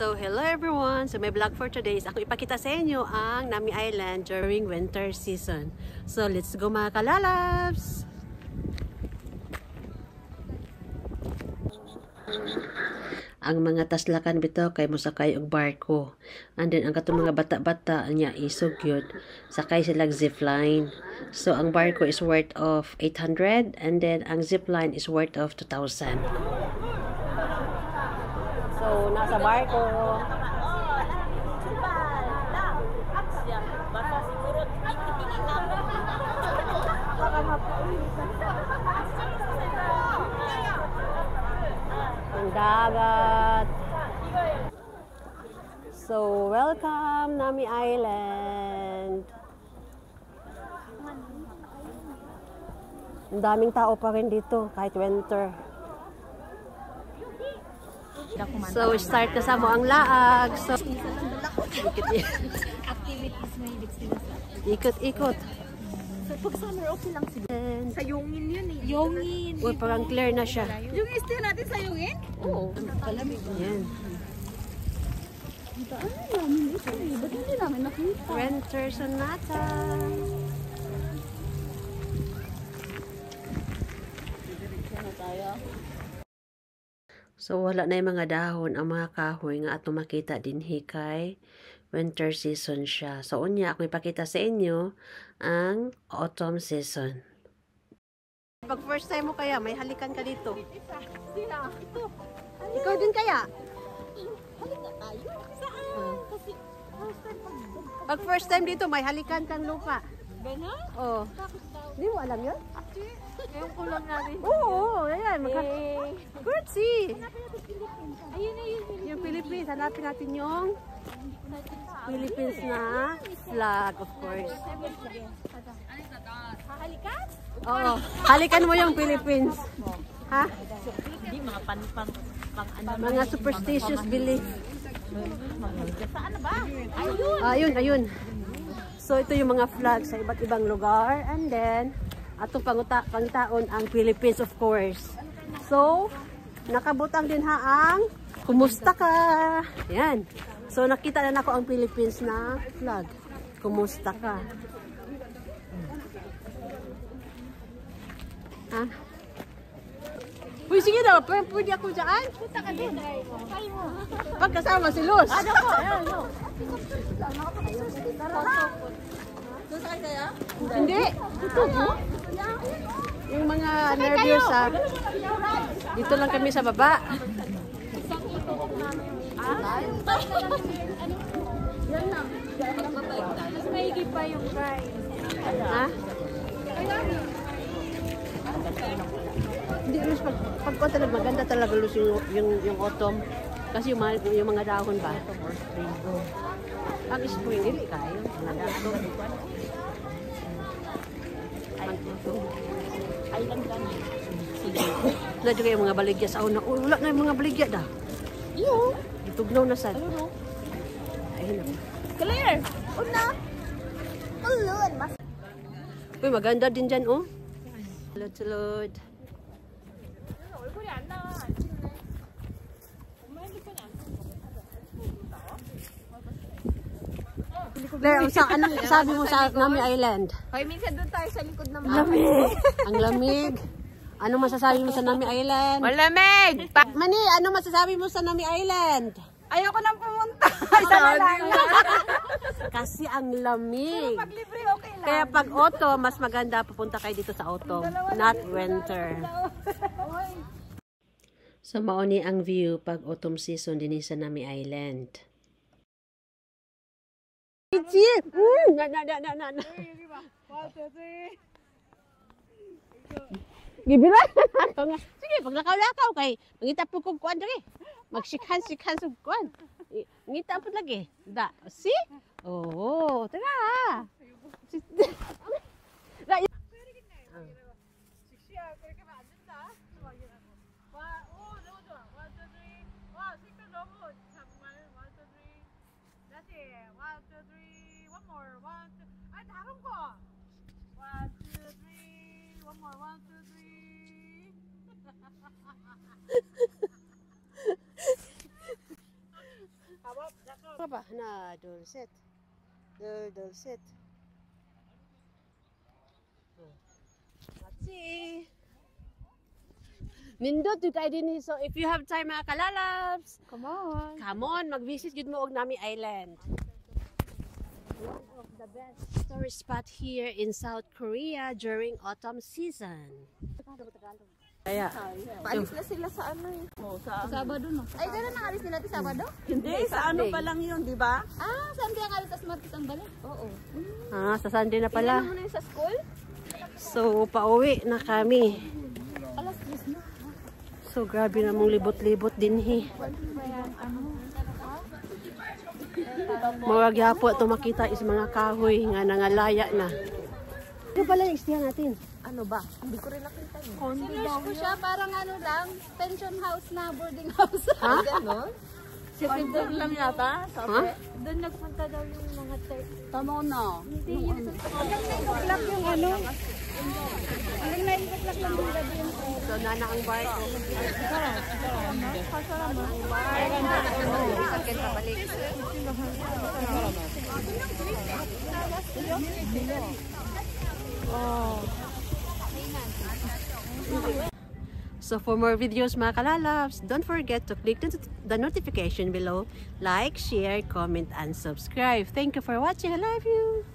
So, hello everyone! So, my vlog for today is ako ipakita sa inyo ang Nami Island during winter season. So, let's go mga kalalabs! Ang mga taslakan bito kay mosakay og barko. And then, ang katong mga bata-bata niya isugyod. Sakay silang zipline. So, ang barko is worth of 800 and then ang zipline is worth of 2,000. So, nasa barko. Ang dagat. So, welcome Nami Island. Ang daming tao pa rin dito kahit winter. So, start na sa mo ang laag. So, ikot-ikot. So, pag summer, okay lang sila. Sa Yongin yun eh. Yongin. Uy, parang clear na siya. Yung stay natin sa Yongin? Oo. Kalamig. Yan. Daan namin ito eh. Ba't hindi namin nakita? Winter Sonata. Ano tayo? So, wala na yung mga dahon, ang mga kahoy nga ato makita din kay winter season siya. So, unya, ako ipakita sa inyo ang autumn season. Pag first time mo kaya, may halikan ka dito. Sila. Ito. Ikaw din kaya? Halik na tayo. Saan? Kasi first time Pag first time dito, may halikan kang lupa. Gana? Oo. Bakit daw? Hindi mo alam yun? Actually, ngayon ko lang natin. Oo, ayan. Kurtsi! Ayun na yun. Yung Philippines, hanapin natin yung Philippines na flag, of course. Hahalikan? Oo. Halikan mo yung Philippines. Ha? Hindi, mga pang Mga superstitious belief. Saan na ba? Ayun. Ayun, ayun. So, ito yung mga flag sa iba't ibang lugar. And then, atong pangitaon ang Philippines, of course. So, nakabutang din haang kumusta ka? Yan. So, nakita na ako ang Philippines na flag. Kumusta ka? Ha? Uy, sige daw. Pwede ako dyan. Punta ka din. Kaya mo. Pagkasama si Luz. Ano ko? Ayan, no. Doon tayo kaya? Hindi. Ito po. Yung mga nervyos ha. Dito lang kami sa baba. Yan lang. Mas maigi pa yung price. Ha? Hindi, Luz, pag talaga maganda talaga, Luz, yung autumn. Kasi yung mga dahon ba? Ang spring, hindi kayo. Ang autumn. Ang autumn. Island lang. Wala juga yung mga baligya sa una. Uy, wala na yung mga baligya da. Iyo. Itugnaw na sad. Ano? Ayun na. Clear. Una. Ulun. Mas. Uy, maganda din dyan, oh. Sulod-sulod. Claire, anong sabi mo sa Nami Island? Hoy, minsan doon tayo sa likod ng Lamig. Ang lamig. Ano masasabi mo sa Nami Island? Malamig! Mani, ano masasabi mo sa Nami Island? Ayoko nang pumunta. Isa na lang. Kasi ang lamig. Pag libre, okay lang. Kaya pag autumn, mas maganda pupunta kayo dito sa autumn, not winter. So, mauni ang view pag autumn season din sa Nami Island. Gibira ako nga. Sige, pag lakaw-lakaw kay mangita po kong kuan diri. Magsikhan-sikhan sa kuan. Ngita po lagi. Da, see? Oh, tara. Apa ba? Na, Dulcet. Dulcet. Let's see. Nindot yung tayo din. So, if you have time mga kalalabs, Come on. come on, mag-visit yun mo og Nami Island. One of the best tourist spot here in South Korea during autumn season. Kaya, Paalis na sila sa ano eh. Sa Sabado no. Ay, gano'n ang alis nila sa Sabado? Hindi, sa ano pa lang yun, di ba? Ah, Sunday ang alis, tas Martes ang balik? Oo. sa Sunday na pala. Ilan mo na yung sa school? So, pauwi na kami. Alas 10 na. So, grabe namang libot-libot din Mga gyapo ito makita is mga kahoy nga nangalaya na. Ito pala yung istihan natin. Ano ba? Hindi ko rin nakita yun. Condo Sinerge ko siya, parang ano lang, pension house na boarding house. Ha? Ganon? Si Pintor lang yata? Ha? Doon nagpunta daw yung mga Tama na. Hindi yun. Hanggang 9 o'clock yung ano. Hanggang 9 o'clock lang yung gabi yung So, nana ang barko. Sakit pa balik. So for more videos mga kalalabs, don't forget to click the notification below, like, share, comment, and subscribe. Thank you for watching. I love you.